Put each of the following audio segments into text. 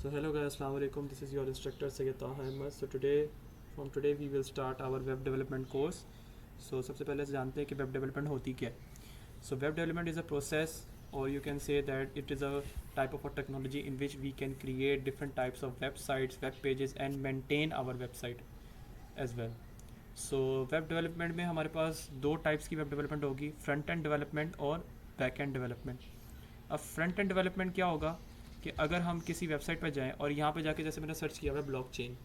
So hello guys, assalamu alaikum. This is your instructor Sayyid Taha Ahmed. So from today we will start our web development course. So सबसे पहले से जानते हैं कि web development होती क्या है. So web development is a process, or you can say that it is a type of a technology in which we can create different types of websites, web pages and maintain our website as well. So web development में हमारे पास दो types की web development होगी, front end development और back end development. अब front end development क्या होगा कि अगर हम किसी वेबसाइट पर जाएं और यहाँ पे जाके जैसे मैंने सर्च किया हुआ है ब्लॉकचेन,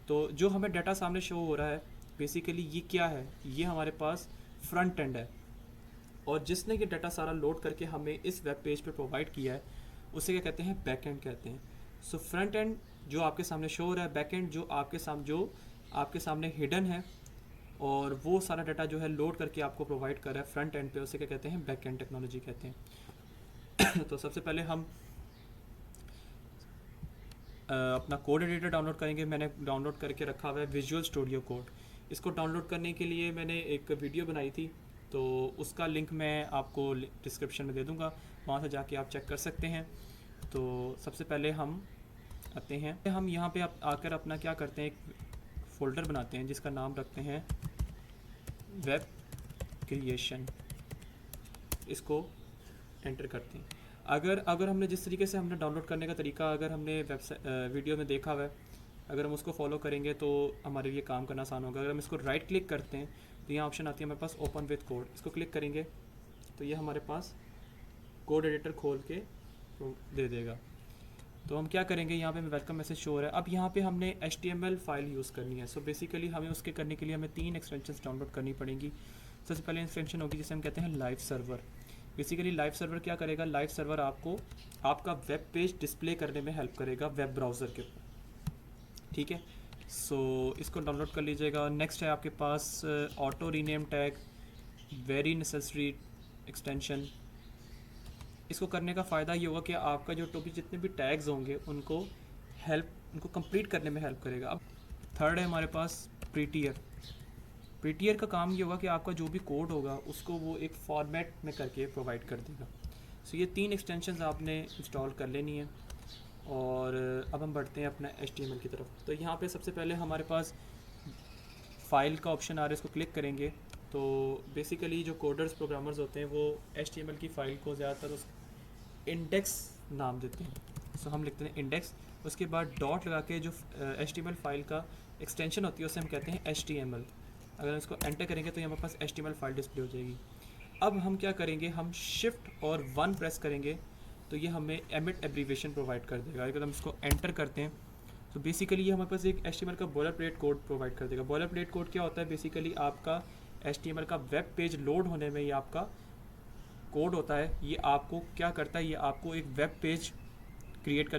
तो जो हमें डाटा सामने शो हो रहा है बेसिकली ये क्या है, ये हमारे पास फ्रंट एंड है. और जिसने ये डाटा सारा लोड करके हमें इस वेब पेज पे प्रोवाइड किया है उसे क्या कहते हैं, बैक एंड कहते हैं. सो फ्रंट एंड जो आपके सामने शो हो रहा है, बैक एंड जो आपके सामने हिडन है और वो सारा डाटा जो है लोड करके आपको प्रोवाइड कर रहा है फ्रंट एंड पे, उसे क्या कहते हैं, बैक एंड टेक्नोलॉजी कहते हैं. तो सबसे पहले हम अपना कोड एडिटर डाउनलोड करेंगे. मैंने डाउनलोड करके रखा हुआ है विजुअल स्टूडियो कोड. इसको डाउनलोड करने के लिए मैंने एक वीडियो बनाई थी, तो उसका लिंक मैं आपको डिस्क्रिप्शन में दे दूँगा, वहाँ से जाके आप चेक कर सकते हैं. तो सबसे पहले हम आते हैं, हम यहाँ पे आकर अपना क्या करते हैं, एक फ़ोल्डर बनाते हैं जिसका नाम रखते हैं वेब क्रिएशन. इसको एंटर करते हैं. अगर हमने जिस तरीके से हमने डाउनलोड करने का तरीका अगर हमने वीडियो में देखा हुआ है, अगर हम उसको फॉलो करेंगे तो हमारे लिए काम करना आसान होगा. अगर हम इसको राइट क्लिक करते हैं तो यहाँ ऑप्शन आती है हमारे पास ओपन विद कोड. इसको क्लिक करेंगे तो ये हमारे पास कोड एडिटर खोल के दे देगा. तो हम क्या करेंगे, यहाँ पे वेलकम मैसेज शो हो रहा है. अब यहाँ पे हमने HTML फाइल यूज़ करनी है. सो बेसिकली हमें उसके करने के लिए हमें 3 एक्सटेंशन डाउनलोड करनी पड़ेंगी. सबसे पहले एक्सटेंशन होगी जिसे हम कहते हैं live server. Basically live server क्या करेगा, लाइव सर्वर आपको आपका वेब पेज डिस्प्ले करने में हेल्प करेगा वेब ब्राउज़र के ऊपर. ठीक है, सो इसको डाउनलोड कर लीजिएगा. नेक्स्ट है आपके पास auto rename tag, very necessary extension. इसको करने का फ़ायदा ये होगा कि आपका जो टॉपिक जितने भी टैग्स होंगे उनको कंप्लीट करने में हेल्प करेगा. अब थर्ड है हमारे पास प्रीटियर. प्रीटियर का काम ये होगा कि आपका जो भी कोड होगा उसको वो एक फॉर्मेट में करके प्रोवाइड कर देगा. सो ये 3 एक्सटेंशंस आपने इंस्टॉल कर लेनी है. और अब हम बढ़ते हैं अपना HTML की तरफ. तो यहाँ पे सबसे पहले हमारे पास फाइल का ऑप्शन आ रहा है, इसको क्लिक करेंगे तो बेसिकली जो कोडर्स प्रोग्रामर्स होते हैं वो HTML की फ़ाइल को ज़्यादातर उस इंडेक्स नाम देते हैं. सो हम लिखते हैं इंडेक्स, उसके बाद डॉट लगा के जो HTML फाइल का एक्सटेंशन होती है उसे हम कहते हैं HTML. अगर हम इसको एंटर करेंगे तो हमारे पास HTML फाइल डिस्प्ले हो जाएगी. अब हम क्या करेंगे, हम शिफ्ट और 1 प्रेस करेंगे तो ये हमें एमिट एब्रीवेशन प्रोवाइड कर देगा. अगर हम इसको एंटर करते हैं तो बेसिकली ये हमारे पास एक HTML का बॉयलर प्लेट कोड प्रोवाइड कर देगा. बॉयलर प्लेट कोड क्या होता है, बेसिकली आपका HTML का वेब पेज लोड होने में ये आपका कोड होता है. ये आपको क्या करता है, ये आपको एक वेब पेज क्रिएट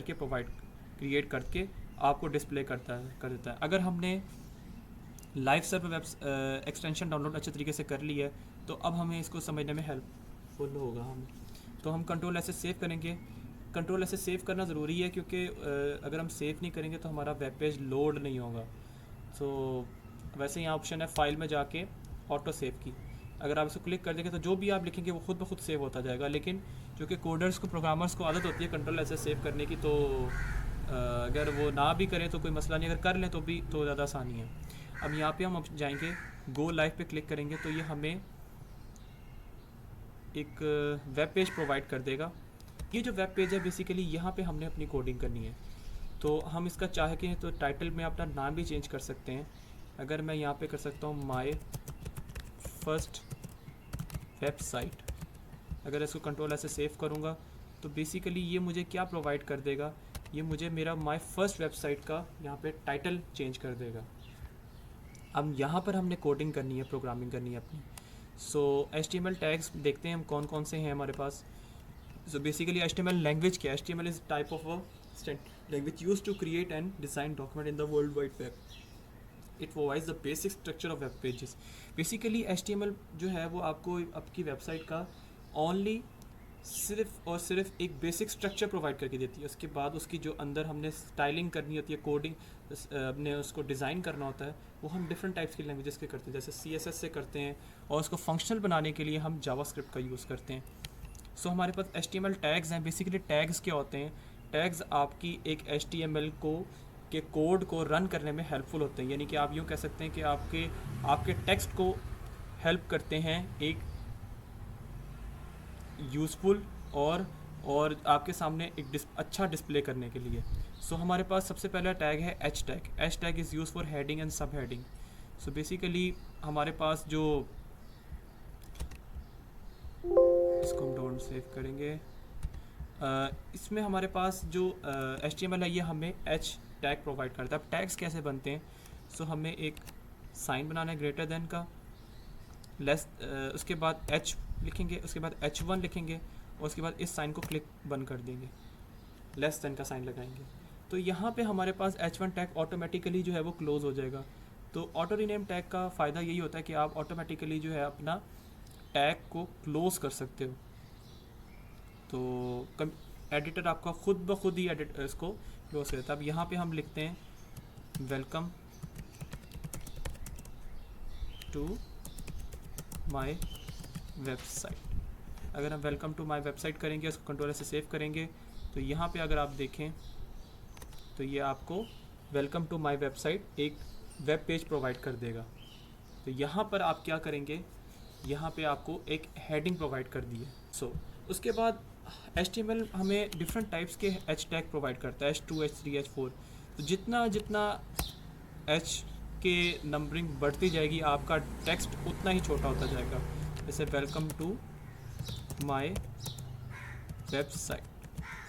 करके आपको डिस्प्ले कर देता है. अगर हमने live server web extension download अच्छे तरीके से कर ली है तो अब हमें इसको समझने में हेल्पफुल होगा. तो हम कंट्रोल ऐसे सेव करेंगे. कंट्रोल ऐसे सेव करना ज़रूरी है क्योंकि अगर हम सेव नहीं करेंगे तो हमारा वेब पेज लोड नहीं होगा. सो वैसे यहाँ ऑप्शन है फाइल में जाके ऑटो सेव की. अगर आप इसको क्लिक कर देंगे तो जो भी आप लिखेंगे वो खुद ब खुद सेव होता जाएगा. लेकिन चूँकि कोडर्स को प्रोग्रामर्स को आदत होती है कंट्रोल ऐसे सेव करने की, तो अगर वो ना भी करें तो कोई मसला नहीं, अगर कर लें तो ज़्यादा आसानी है. अब यहाँ पे हम जाएंगे, गो लाइव पे क्लिक करेंगे तो ये हमें एक वेब पेज प्रोवाइड कर देगा. ये जो वेब पेज है बेसिकली यहाँ पे हमने अपनी कोडिंग करनी है. तो हम इसका चाहे कि तो टाइटल में अपना नाम भी चेंज कर सकते हैं. अगर मैं यहाँ पे कर सकता हूँ माय फर्स्ट वेबसाइट. अगर इसको कंट्रोल ऐसे सेव करूँगा तो बेसिकली ये मुझे क्या प्रोवाइड कर देगा, ये मुझे मेरा माय फर्स्ट वेबसाइट का यहाँ पे टाइटल चेंज कर देगा. अब यहाँ पर हमने कोडिंग करनी है, प्रोग्रामिंग करनी है अपनी. सो HTML टैग्स देखते हैं हम कौन कौन से हैं हमारे पास. सो बेसिकली HTML लैंग्वेज क्या है, HTML is type of a language use to create and design document in the world wide web. It provides the basic structure of web pages. Basically HTML जो है वो आपको आपकी website का only सिर्फ और सिर्फ एक बेसिक स्ट्रक्चर प्रोवाइड करके देती है. उसके बाद उसकी जो अंदर हमने स्टाइलिंग करनी होती है, कोडिंग अपने उसको डिज़ाइन करना होता है, वो हम डिफरेंट टाइप्स की लैंग्वेजेस के करते हैं. जैसे CSS से करते हैं और उसको फंक्शनल बनाने के लिए हम जावास्क्रिप्ट का यूज़ करते हैं. सो हमारे पास HTML टैग्स हैं. बेसिकली टैग्स क्या होते हैं, टैग्स आपकी एक HTML को के कोड को रन करने में हेल्पफुल होते हैं, यानी कि आप यूँ कह सकते हैं कि आपके टेक्स्ट को हेल्प करते हैं एक यूज़फुल और आपके सामने एक अच्छा डिस्प्ले करने के लिए। सो हमारे पास सबसे पहला टैग है H tag. H tag is use for heading and सब हेडिंग। सो बेसिकली हमारे पास जो, इसको हम डोंट सेव करेंगे, इसमें हमारे पास जो HTML है ये हमें एच टैग प्रोवाइड करता है। अब टैग्स कैसे बनते हैं? सो हमें एक साइन बनाना है ग्रेटर देन का, लेस, उसके बाद एच लिखेंगे, उसके बाद H1 लिखेंगे और उसके बाद इस साइन को क्लिक बंद कर देंगे, लेस देन का साइन लगाएंगे। तो यहाँ पे हमारे पास H1 टैग ऑटोमेटिकली जो है वो क्लोज़ हो जाएगा। तो ऑटो रीनेम टैग का फ़ायदा यही होता है कि आप ऑटोमेटिकली जो है अपना टैग को क्लोज़ कर सकते हो। तो एडिटर आपका खुद ब खुद ही इसको क्लोज करता है। अब यहाँ पे हम लिखते हैं वेलकम टू माय वेबसाइट। अगर हम वेलकम टू माय वेबसाइट करेंगे, उसको कंट्रोलर से सेव करेंगे, तो यहाँ पे अगर आप देखें तो ये आपको वेलकम टू माय वेबसाइट एक वेब पेज प्रोवाइड कर देगा। तो यहाँ पर आप क्या करेंगे, यहाँ पे आपको एक हेडिंग प्रोवाइड कर दी है। उसके बाद HTML हमें डिफरेंट टाइप्स के H टैग प्रोवाइड करता है, H2, H3, H4। तो जितना जितना H के नंबरिंग बढ़ती जाएगी आपका टेक्स्ट उतना ही छोटा होता जाएगा। जैसे वेलकम टू माय वेबसाइट,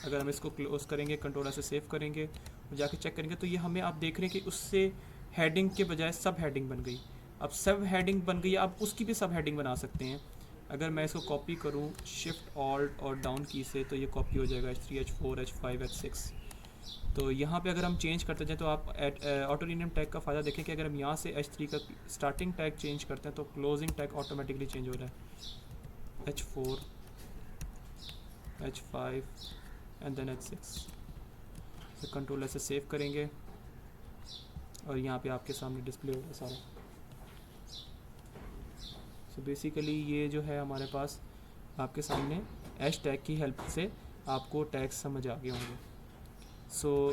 अगर हम इसको क्लोज करेंगे, कंट्रोलर से सेव करेंगे और जाके चेक करेंगे, तो ये हमें आप देख रहे हैं कि उससे हेडिंग के बजाय सब हेडिंग बन गई। अब सब हेडिंग बन गई, आप उसकी भी सब हेडिंग बना सकते हैं। अगर मैं इसको कॉपी करूं शिफ्ट ऑल्ट और डाउन की से, तो ये कॉपी हो जाएगा H3, H4, H5, H6। तो यहाँ पे अगर हम चेंज करते जाएँ तो आप ऑटो रीनेम टैग का फ़ायदा देखें कि अगर हम यहाँ से H3 का स्टार्टिंग टैग चेंज करते हैं तो क्लोजिंग टैग ऑटोमेटिकली चेंज हो रहा है, H4, H5 and then H6। तो कंट्रोलर से सेव करेंगे और यहाँ पे आपके सामने डिस्प्ले होगा सारा। सो बेसिकली ये जो है हमारे पास आपके सामने एच टैग की हेल्प से आपको टैग्स समझ आ गए होंगे।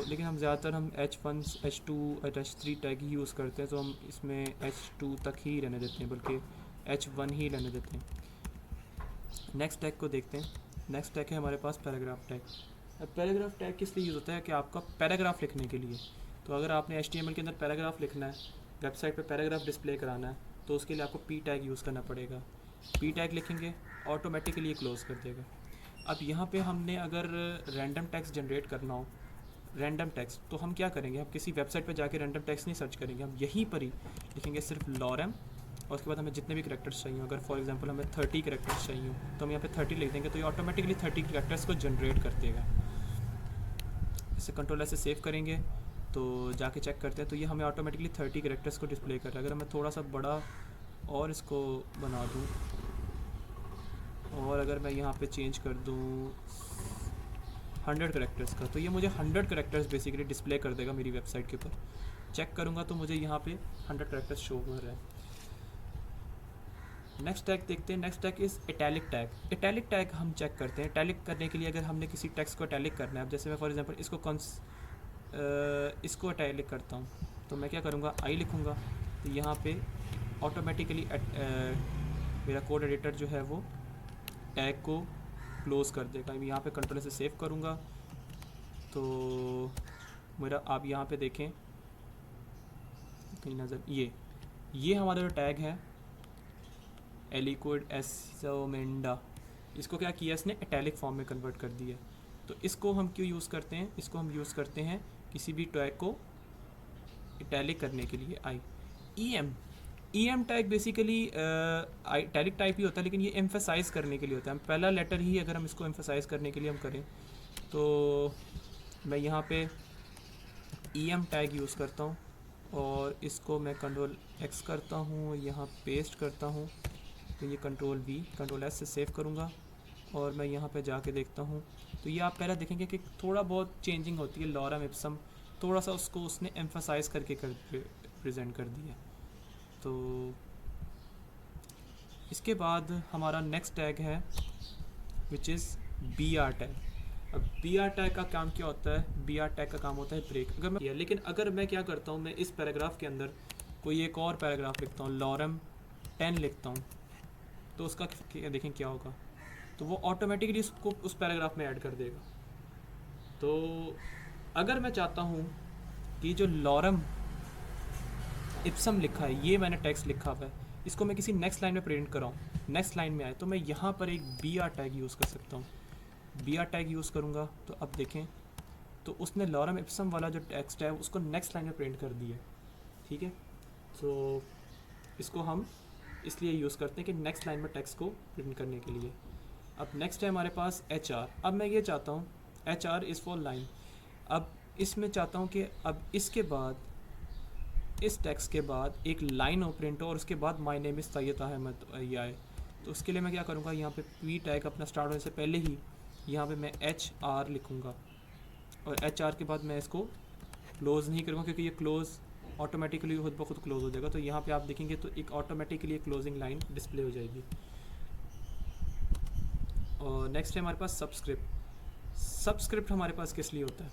लेकिन हम ज़्यादातर हम H1, H2 और H3 टैग ही यूज़ करते हैं, तो हम इसमें H2 तक ही रहने देते हैं, बल्कि H1 ही रहने देते हैं। नेक्स्ट टैग को देखते हैं। नेक्स्ट टैग है हमारे पास पैराग्राफ टैग। अब पैराग्राफ टैग किस लिए यूज़ होता है कि आपका पैराग्राफ लिखने के लिए। तो अगर आपने HTML के अंदर पैराग्राफ लिखना है, वेबसाइट पे पैराग्राफ डिस्प्ले कराना है, तो उसके लिए आपको P टैग यूज़ करना पड़ेगा। P टैग लिखेंगे, ऑटोमेटिकली ये क्लोज़ कर देगा। अब यहाँ पे हमने अगर रैंडम टेक्स्ट जनरेट करना हो, रैंडम टेक्स्ट, तो हम क्या करेंगे, हम किसी वेबसाइट पे जाके रैंडम टेक्स्ट नहीं सर्च करेंगे, हम यहीं पर ही लिखेंगे सिर्फ lorem, और उसके बाद हमें जितने भी करेक्टर्स चाहिए, अगर फॉर एग्जांपल हमें 30 करेक्टर्स चाहिए तो हम यहाँ पे 30 लिख देंगे, तो ये ऑटोमेटिकली 30 करेक्टर्स को जनरेट कर देगा। इसे कंट्रोलर से सेव करेंगे तो जाके चेक करते हैं, तो ये हमें ऑटोमेटिकली 30 करेक्टर्स को डिस्प्ले कर रहा है। अगर मैं थोड़ा सा बड़ा और इसको बना दूँ, और अगर मैं यहाँ पे चेंज कर दूँ 100 करेक्टर्स का, तो ये मुझे 100 करेक्टर्स बेसिकली डिस्प्ले कर देगा मेरी वेबसाइट के ऊपर। चेक करूँगा तो मुझे यहाँ पे 100 करेक्टर्स शो हो रहा है। नेक्स्ट टैग देखते हैं। Next tag is italic tag. Italic tag हम चेक करते हैं। इटैलिक करने के लिए अगर हमने किसी टेक्स्ट को इटैलिक करना है, अब जैसे मैं फॉर एग्जांपल इसको इटैलिक करता हूँ, तो मैं क्या करूँगा, आई लिखूँगा, तो यहाँ पे ऑटोमेटिकली मेरा कोड एडिटर जो है वो टैग को क्लोज़ कर देगा। मैं यहाँ पे कंट्रोल से सेव करूँगा तो मेरा, आप यहाँ पे देखें कहीं नज़र, ये हमारा जो टैग है एलिक्विड एसोमेंडा, इसको क्या किया इसने, इटैलिक फॉर्म में कन्वर्ट कर दिया। तो इसको हम क्यों यूज़ करते हैं, इसको हम यूज़ करते हैं किसी भी टैग को इटैलिक करने के लिए। EM tag basically italic type ही होता है, लेकिन ये एम्फेसाइज करने के लिए होता है। हम पहला लेटर ही अगर हम इसको एम्फेसाइज करने के लिए हम करें, तो मैं यहाँ पे EM टैग यूज़ करता हूँ और इसको मैं कंट्रोल X करता हूँ, यहाँ पेस्ट करता हूँ, तो ये कंट्रोल S से सेव करूँगा और मैं यहाँ पे जाके देखता हूँ, तो ये आप पहले देखेंगे कि थोड़ा बहुत चेंजिंग होती है। लॉरम इप्सम थोड़ा सा उसको उसने एम्फसाइज करके प्रेजेंट कर दिया। तो इसके बाद हमारा नेक्स्ट टैग है विच इज़ BR टैग। अब बी आर टैग का काम क्या होता है, बी आर टैग का काम होता है ब्रेक। अगर मैं लेकिन अगर मैं क्या करता हूँ, मैं इस पैराग्राफ के अंदर कोई एक और पैराग्राफ लिखता हूँ, लॉरम 10 लिखता हूँ, तो उसका देखें क्या होगा, तो वो ऑटोमेटिकली उसको उस पैराग्राफ में ऐड कर देगा। तो अगर मैं चाहता हूँ कि जो लॉरम इप्सम लिखा है, ये मैंने टेक्स्ट लिखा हुआ है, इसको मैं किसी नेक्स्ट लाइन में प्रिंट कराऊँ, नेक्स्ट लाइन में आए, तो मैं यहाँ पर एक बी आर टैग यूज़ कर सकता हूँ। बी आर टैग यूज़ करूँगा तो अब देखें, तो उसने लॉरम इप्सम वाला जो टेक्स्ट है उसको नेक्स्ट लाइन में प्रिंट कर दिया। ठीक है, तो इसको हम इसलिए यूज़ करते हैं कि नेक्स्ट लाइन में टेक्स्ट को प्रिंट करने के लिए। अब नेक्स्ट है हमारे पास एच आर। अब मैं ये चाहता हूँ H R is for line. अब इसमें चाहता हूँ कि अब इसके बाद, इस टेक्स्ट के बाद एक लाइन हो प्रिंट हो और उसके बाद my name is Syed Ahmed ये आए। तो उसके लिए मैं क्या करूँगा, यहाँ पे पी टैग अपना स्टार्ट होने से पहले ही यहाँ पे मैं एच आर लिखूँगा, और एच आर के बाद मैं इसको क्लोज़ नहीं करूँगा क्योंकि ये क्लोज़ ऑटोमेटिकली खुद ब खुद क्लोज़ हो जाएगा। तो यहाँ पे आप देखेंगे तो एक ऑटोमेटिकली क्लोजिंग लाइन डिस्प्ले हो जाएगी। और नेक्स्ट है हमारे पास सबस्क्रिप्ट। सबस्क्रिप्ट हमारे पास किस लिए होता है,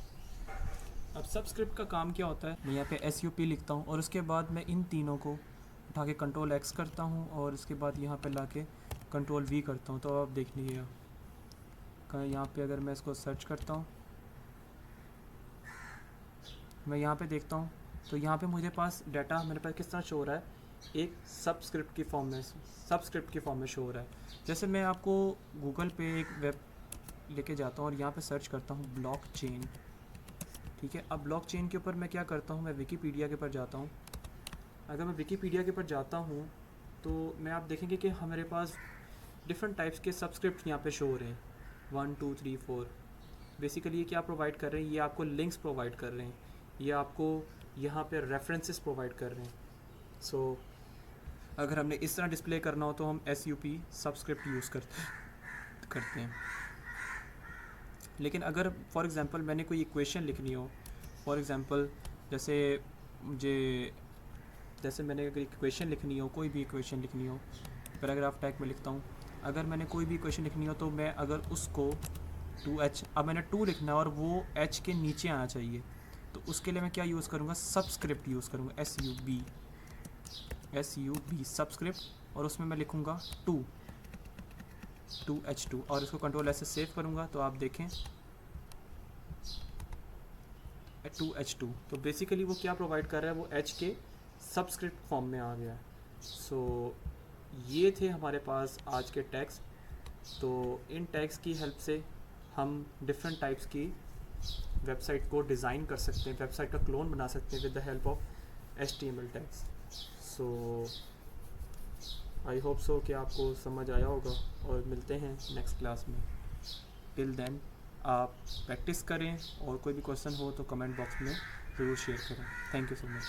अब सबस्क्रिप्ट का काम क्या होता है, मैं यहाँ पे SUP लिखता हूँ और उसके बाद मैं इन तीनों को उठा के कंट्रोल X करता हूँ और उसके बाद यहाँ पे ला के कंट्रोल V करता हूँ। तो आप देख लीजिएगा, यहाँ पे अगर मैं इसको सर्च करता हूँ, मैं यहाँ पे देखता हूँ, तो यहाँ पे मुझे पास डाटा मेरे पास किस तरह शो हो रहा है, एक सबस्क्रिप्ट की फॉर्म में, सबस्क्रिप्ट की फॉर्म में शो हो रहा है। जैसे मैं आपको गूगल पे एक वेब लेके जाता हूँ और यहाँ पे सर्च करता हूँ ब्लॉकचेन। ठीक है, अब ब्लॉकचेन के ऊपर मैं क्या करता हूँ, मैं विकीपीडिया के ऊपर जाता हूँ। अगर मैं विकीपीडिया के ऊपर जाता हूँ तो मैं आप देखेंगे कि हमारे पास डिफरेंट टाइप्स के सबस्क्रिप्ट यहाँ पे शो हो रहे हैं, 1 2 3 4। बेसिकली ये क्या प्रोवाइड कर रहे हैं, ये आपको लिंक्स प्रोवाइड कर रहे हैं, ये आपको यहाँ पे रेफरेंसेस प्रोवाइड कर रहे हैं। सो अगर हमने इस तरह डिस्प्ले करना हो तो हम SUP सबस्क्रिप्ट यूज़ करते हैं। लेकिन अगर फॉर एग्ज़ाम्पल मैंने कोई इक्वेशन लिखनी हो, फॉर एग्ज़ाम्पल जैसे मैंने अगर इक्वेशन लिखनी हो, कोई भी इक्वेशन लिखनी हो, पैराग्राफ टैग में लिखता हूँ, अगर मैंने कोई भी इक्वेशन लिखनी हो तो मैं अगर उसको 2H, अब मैंने 2 लिखना है और वो H के नीचे आना चाहिए, तो उसके लिए मैं क्या यूज़ करूँगा, सबस्क्रिप्ट यूज़ करूँगा, SUB सबस्क्रिप्ट, और उसमें मैं लिखूँगा 2H2 और इसको कंट्रोल S से सेव करूँगा। तो आप देखें 2H2, तो बेसिकली वो क्या प्रोवाइड कर रहा है, वो H के सबस्क्रिप्ट फॉर्म में आ गया है। सो ये थे हमारे पास आज के टैग्स। तो इन टैग्स की हेल्प से हम डिफरेंट टाइप्स की वेबसाइट को डिज़ाइन कर सकते हैं, वेबसाइट का क्लोन बना सकते हैं with the help of HTML tags. So I hope so कि आपको समझ आया होगा और मिलते हैं नेक्स्ट क्लास में। टिल देन आप प्रैक्टिस करें और कोई भी क्वेश्चन हो तो कमेंट बॉक्स में ज़रूर शेयर करें। Thank you so much.